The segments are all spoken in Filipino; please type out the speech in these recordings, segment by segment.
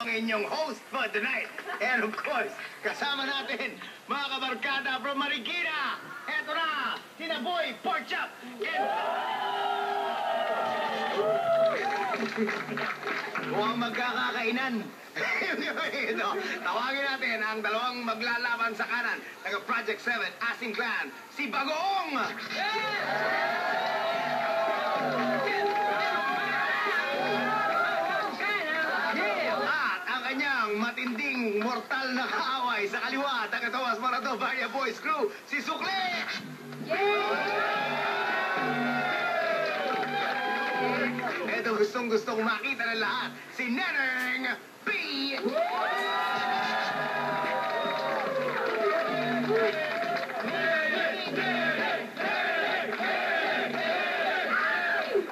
ang inyong host for the night. And of course, kasama natin mga kabarkada from Marikina. Eto na, sina Boy Porkchop and... Mukhang magkakakainan. Ito, tawagin natin ang dalawang maglalaban sa kanan. Taga Project 7, Asing Clan, si Bagoong! At ang kanyang matinding mortal na kaaway sa kaliwa, taga Tomas Morato, Varia Boys Crew, si Sukli! Ito gustong-gustong makita ng lahat, si Neneng P!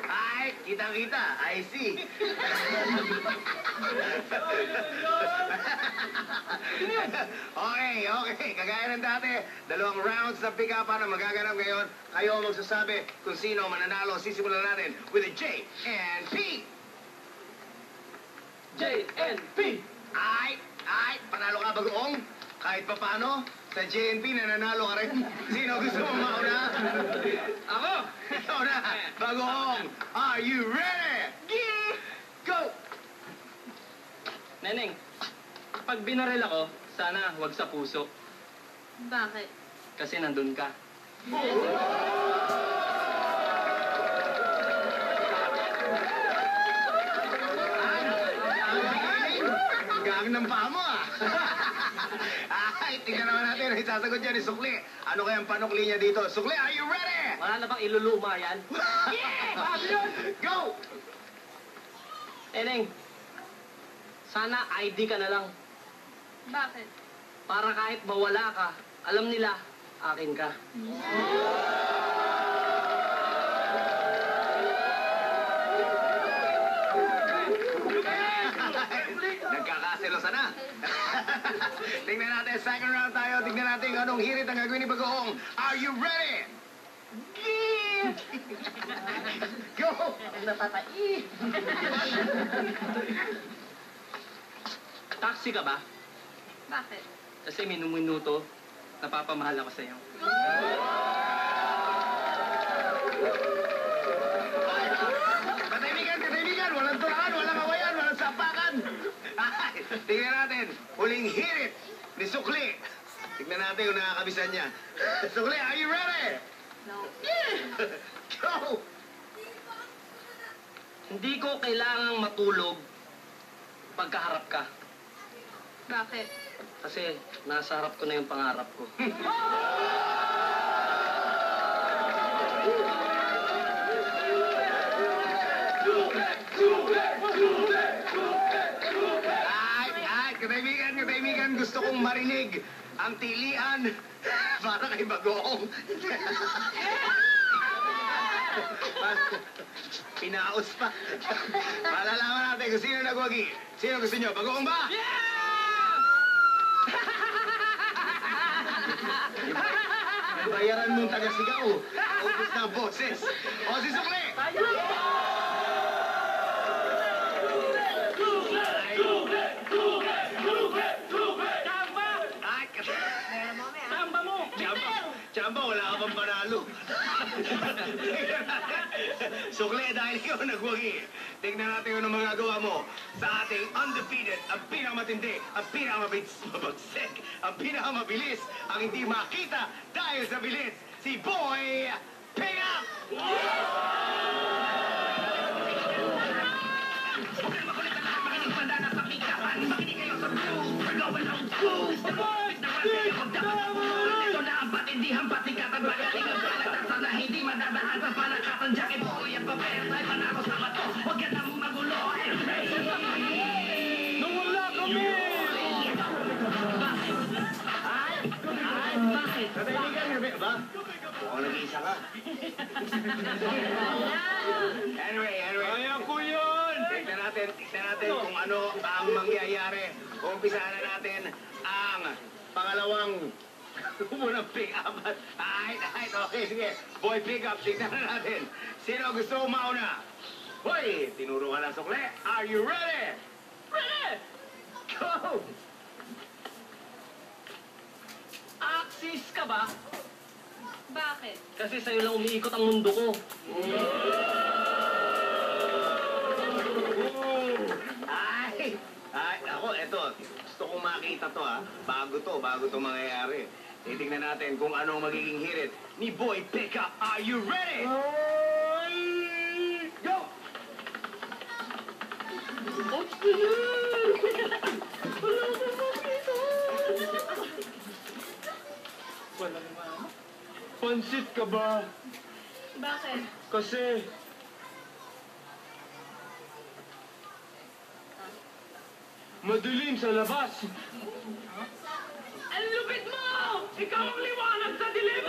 Ay, kitang-kita, I see. Okay, kagaya ng dati, dalawang rounds na pick-upan ang magaganap ngayon. Kayo ang magsasabi kung sino mananalo. Sisimulan natin with a J and P. J and P. Ay, panalo ka Bagoong? Kahit pa paano, sa JNP nananalo ka rin. Sino gusto mong mauna? Ako! Ikaw na, Bagoong. Are you ready? Go! Neneng, pag binaril ako, sana wag sa puso. Bakit? Kasi nandun ka. Gang ng paa mo, ah. Ay, tingnan naman natin. Isasagot niya ni Sukli. Ano kayang panukli niya dito? Sukli, are you ready? Wala na bang iluluma yan? Go! Neneng, sana ID ka na lang. Bakit? Para kahit mawala ka, alam nila, akin ka. Nagkakaselosa na. Tingnan natin, second round tayo. Tingnan natin anong hirit ang gagawin ni Bagoong. Are you ready? Go! Napatai. Taxi ka ba? Bakit? Kasi minuto, napapamahal ako sa'yo. Katahimikan! Walang tulaan, walang awayan, walang sapakan! Ay, tingnan natin, huling hirit ni Sukli. Tingnan natin kung nakakabisan niya. Sukli, are you ready? No. Go! Hindi ko kailangang matulog pagkaharap ka. Bakit? Kasi nasa harap ko na yung pangarap ko. Ay, katahimikan, gusto kong marinig ang tilian para kay Bagoong. Pinaos pa. Malalaman natin kung sino nagwagi. Sino gusto nyo? Bagoong ba? Bayaran mong taga-sigaw. Ubus na ang boses. O, si Sukli! Tamba mo! Chamba, wala ka bang panalo? Sukli, dahil ikaw nagwagi. Tignan natin kung ano magagawa mo sa ating undefeated, ang pinakamatindi, ang pinakamabagsak, ang pinakamabilis, ang hindi makita dahil sa bilis, si Boy Pickup! Patindihan patikatan magaling ang balatan na hindi madadaan sa palakatan jacket mo yan papel tayo panalo sa bato huwag ka na magulo Nung wala kami! Bakit? Katahimikan, ba? Mukhang nag-iisa ka. Anyway. Kaya ko yun! Tignan natin kung ano ang mangyayari. Umpisahan na natin ang pangalawang unang pick-up. Ay, okay, sige. Boy pick-up, tignan na natin. Sino gusto mauna? Boy, tinuro ka na Sukli. Are you ready? Ready! Go! Axis ka ba? Bakit? Kasi sa'yo lang umiikot ang mundo ko. Ay, ako, eto. Gusto kong makita to, ha. Bago to mangyayari. Titignan natin kung anong magiging hirit ni Boy Pickup. Are you ready? Go! Pansit ka ba? Bakit? Kasi... madilim sa labas. Ang lupit mo! Ikaw ang liwanag sa dilim!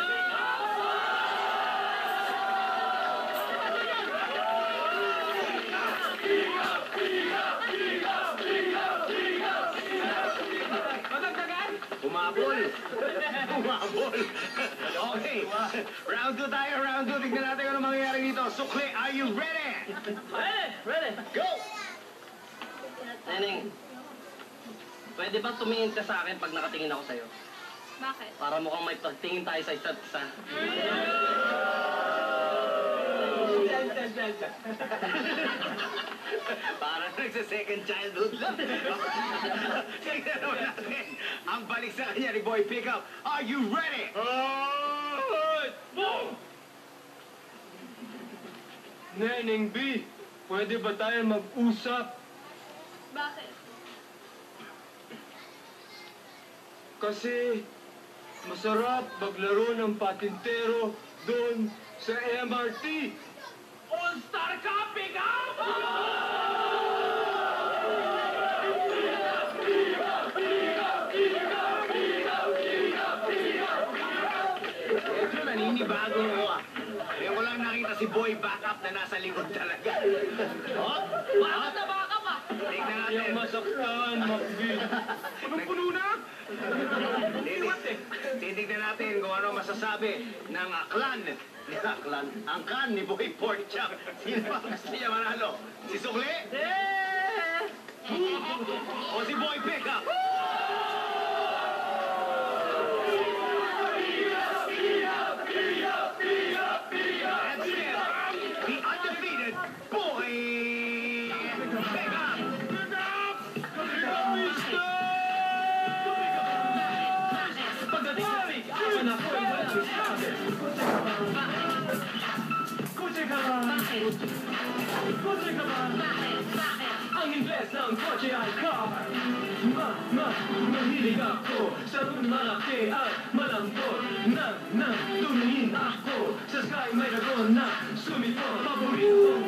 Umabol! Umabol! Okay. Round 2 tayo, round 2. Tignan natin kung ano mangyayari dito. Sukli, are you ready? Ready? Go! Neneng, pwede ba tumingin ka sa akin pag nakatingin ako sa'yo? Bakit? Para mukhang may pagtingin tayo sa isa't isa. Parang nagsa-second childhood lang. Tignan naman natin ang balik sa kanya ni Boy Pickup. Are you ready? Alright! Boom! Neneng B, pwede ba tayo mag-usap? Bakit? Kasi masarap maglaro ng patintero doon sa MRT. All-star ka, pick up! Medyo naninibago ko, ah. Ngayon ko lang nakita si Boy Backup na nasa likod talaga. Oh? Bakit na baka pa? Tignan natin. Yung masaktan, Macbee. Punong-puno na! Titignan natin kung ano masasabi ng aklan. Ang clan ni Boy Porkchop. Sino ba gusto niya manalo? Si Sukli? O si Boy Pickup? And still, the undefeated Boy Pickup! Pagdating sa pick, awan ako ay walang sabi. Kutsi ka ba? Kutsi ka ba? Ang Ingles ng kotse ay car. Mahilig ako sa malaki at malambot. Tumingin ako sa sky, may dragon na sumipot. Paboritong